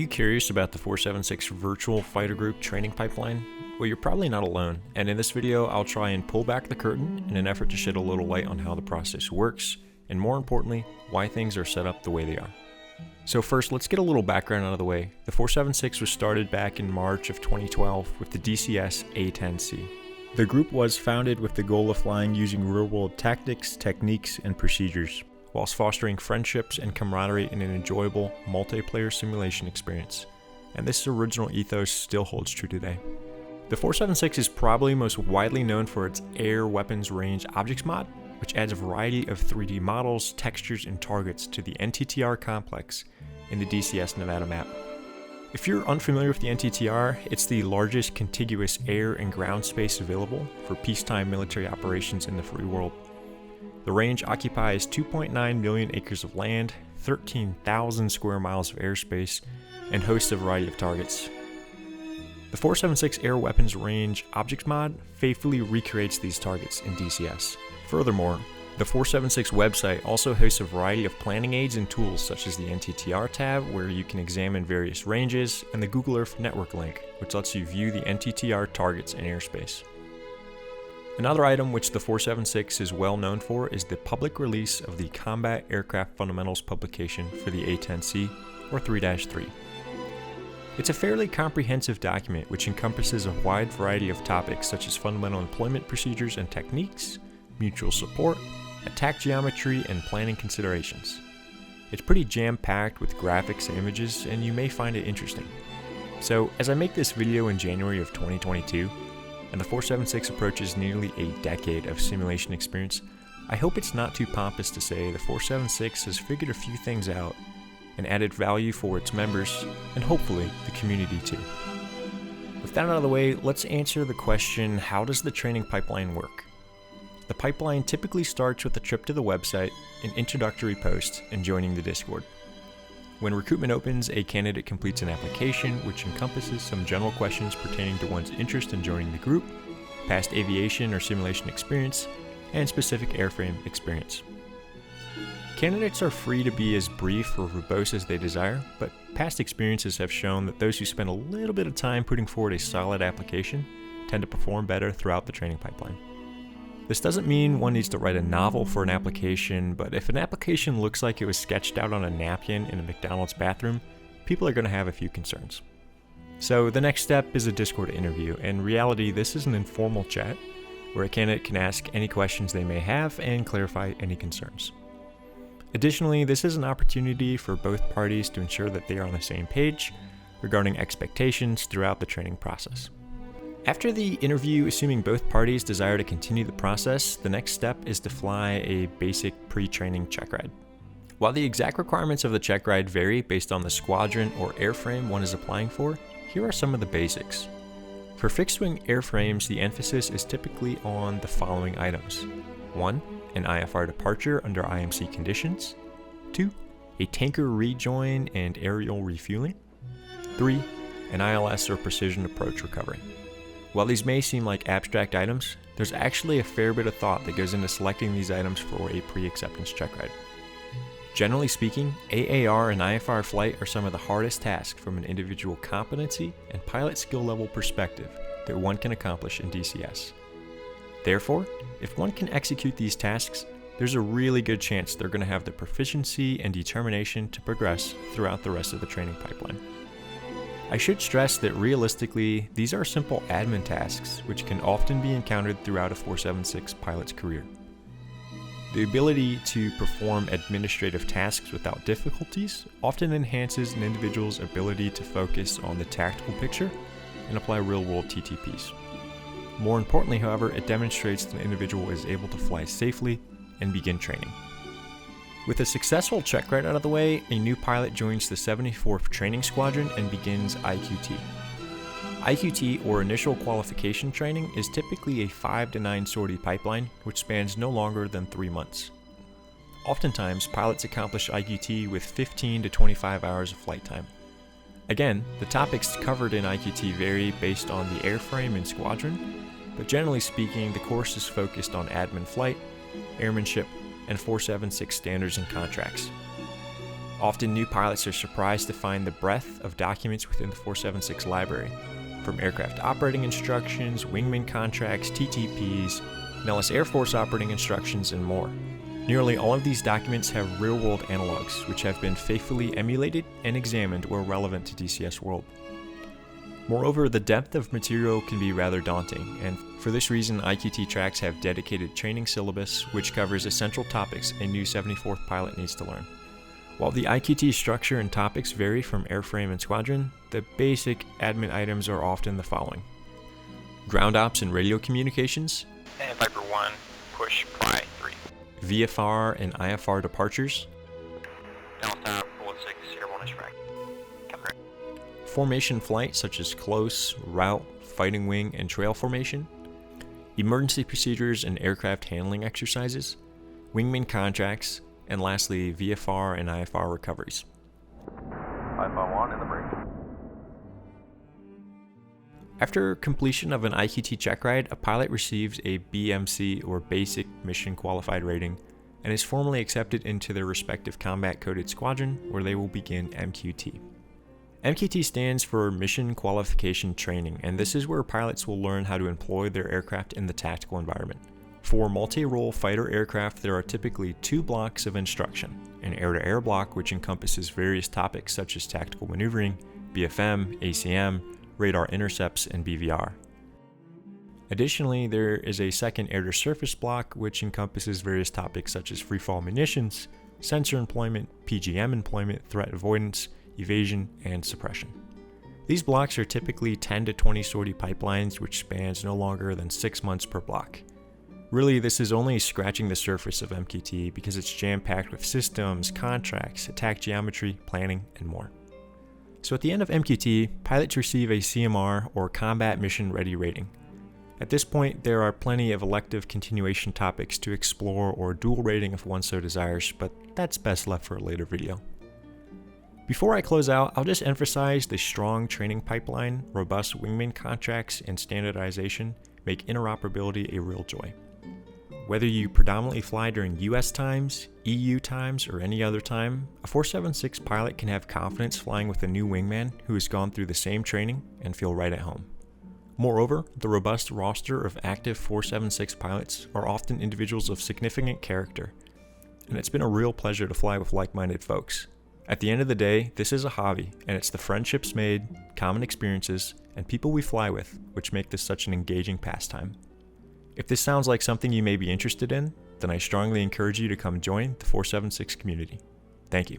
you curious about the 476 Virtual Fighter Group training pipeline? Well, you're probably not alone, and in this video I'll try and pull back the curtain in an effort to shed a little light on how the process works, and more importantly, why things are set up the way they are. So first, let's get a little background out of the way. The 476 was started back in March of 2012 with the DCS A10C. The group was founded with the goal of flying using real-world tactics, techniques, and procedures, whilst fostering friendships and camaraderie in an enjoyable multiplayer simulation experience. And this original ethos still holds true today. The 476 is probably most widely known for its Air Weapons Range Objects mod, which adds a variety of 3D models, textures, and targets to the NTTR complex in the DCS Nevada map. If you're unfamiliar with the NTTR, it's the largest contiguous air and ground space available for peacetime military operations in the free world. The range occupies 2.9 million acres of land, 13,000 square miles of airspace, and hosts a variety of targets. The 476 Air Weapons Range Objects mod faithfully recreates these targets in DCS. Furthermore, the 476 website also hosts a variety of planning aids and tools such as the NTTR tab, where you can examine various ranges, and the Google Earth Network link, which lets you view the NTTR targets in airspace. Another item which the 476 is well known for is the public release of the Combat Aircraft Fundamentals publication for the A10C, or 3-3. It's a fairly comprehensive document which encompasses a wide variety of topics such as fundamental employment procedures and techniques, mutual support, attack geometry, and planning considerations. It's pretty jam-packed with graphics and images, and you may find it interesting. So, as I make this video in January of 2022, and the 476 approaches nearly a decade of simulation experience, I hope it's not too pompous to say the 476 has figured a few things out and added value for its members, and hopefully the community too. With that out of the way, let's answer the question, how does the training pipeline work? The pipeline typically starts with a trip to the website, an introductory post, and joining the Discord. When recruitment opens, a candidate completes an application which encompasses some general questions pertaining to one's interest in joining the group, past aviation or simulation experience, and specific airframe experience. Candidates are free to be as brief or verbose as they desire, but past experiences have shown that those who spend a little bit of time putting forward a solid application tend to perform better throughout the training pipeline. This doesn't mean one needs to write a novel for an application, but if an application looks like it was sketched out on a napkin in a McDonald's bathroom, people are going to have a few concerns. So the next step is a Discord interview. In reality, this is an informal chat where a candidate can ask any questions they may have and clarify any concerns. Additionally, this is an opportunity for both parties to ensure that they are on the same page regarding expectations throughout the training process. After the interview, assuming both parties desire to continue the process, the next step is to fly a basic pre-training check ride. While the exact requirements of the check ride vary based on the squadron or airframe one is applying for, here are some of the basics. For fixed-wing airframes, the emphasis is typically on the following items. 1. An IFR departure under IMC conditions. 2. A tanker rejoin and aerial refueling. 3. An ILS or precision approach recovery. While these may seem like abstract items, there's actually a fair bit of thought that goes into selecting these items for a pre-acceptance check ride. Generally speaking, AAR and IFR flight are some of the hardest tasks from an individual competency and pilot skill level perspective that one can accomplish in DCS. Therefore, if one can execute these tasks, there's a really good chance they're going to have the proficiency and determination to progress throughout the rest of the training pipeline. I should stress that realistically, these are simple admin tasks which can often be encountered throughout a 476 pilot's career. The ability to perform administrative tasks without difficulties often enhances an individual's ability to focus on the tactical picture and apply real-world TTPs. More importantly, however, it demonstrates that an individual is able to fly safely and begin training. With a successful check ride out of the way, a new pilot joins the 74th Training Squadron and begins IQT. IQT, or Initial Qualification Training, is typically a 5 to 9 sortie pipeline which spans no longer than 3 months. Oftentimes, pilots accomplish IQT with 15 to 25 hours of flight time. Again, the topics covered in IQT vary based on the airframe and squadron, but generally speaking, the course is focused on admin flight, airmanship, and 476 standards and contracts. Often new pilots are surprised to find the breadth of documents within the 476 library, from aircraft operating instructions, wingman contracts, TTPs, Nellis Air Force operating instructions, and more. Nearly all of these documents have real-world analogs, which have been faithfully emulated and examined where relevant to DCS World. Moreover, the depth of material can be rather daunting, and for this reason, IQT tracks have dedicated training syllabus which covers essential topics a new 74th pilot needs to learn. While the IQT structure and topics vary from airframe and squadron, the basic admin items are often the following: ground ops and radio communications, And Viper 1, push Pry 3. VFR and IFR departures, Delta Bullet 6, airborne extract. Camaraderie. formation flight such as close, route, fighting wing, and trail formation, emergency procedures and aircraft handling exercises, wingman contracts, and lastly, VFR and IFR recoveries. 551 in the break. After completion of an IQT check ride, a pilot receives a BMC or Basic Mission Qualified rating and is formally accepted into their respective combat coded squadron where they will begin MQT. MQT stands for Mission Qualification Training, and this is where pilots will learn how to employ their aircraft in the tactical environment. For multi-role fighter aircraft, there are typically 2 blocks of instruction: an air-to-air block which encompasses various topics such as tactical maneuvering, BFM, ACM, radar intercepts, and BVR. Additionally, there is a second air-to-surface block which encompasses various topics such as freefall munitions, sensor employment, PGM employment, threat avoidance, evasion, and suppression. These blocks are typically 10 to 20 sortie pipelines which spans no longer than 6 months per block. Really, this is only scratching the surface of MQT because it's jam-packed with systems, contracts, attack geometry, planning, and more. So at the end of MQT, pilots receive a CMR or Combat Mission Ready rating. At this point, there are plenty of elective continuation topics to explore or dual rating if one so desires, but that's best left for a later video. Before I close out, I'll just emphasize the strong training pipeline, robust wingman contracts, and standardization make interoperability a real joy. Whether you predominantly fly during US times, EU times, or any other time, a 476 pilot can have confidence flying with a new wingman who has gone through the same training and feel right at home. Moreover, the robust roster of active 476 pilots are often individuals of significant character, and it's been a real pleasure to fly with like-minded folks. At the end of the day, this is a hobby, and it's the friendships made, common experiences, and people we fly with which make this such an engaging pastime. If this sounds like something you may be interested in, then I strongly encourage you to come join the 476 community. Thank you.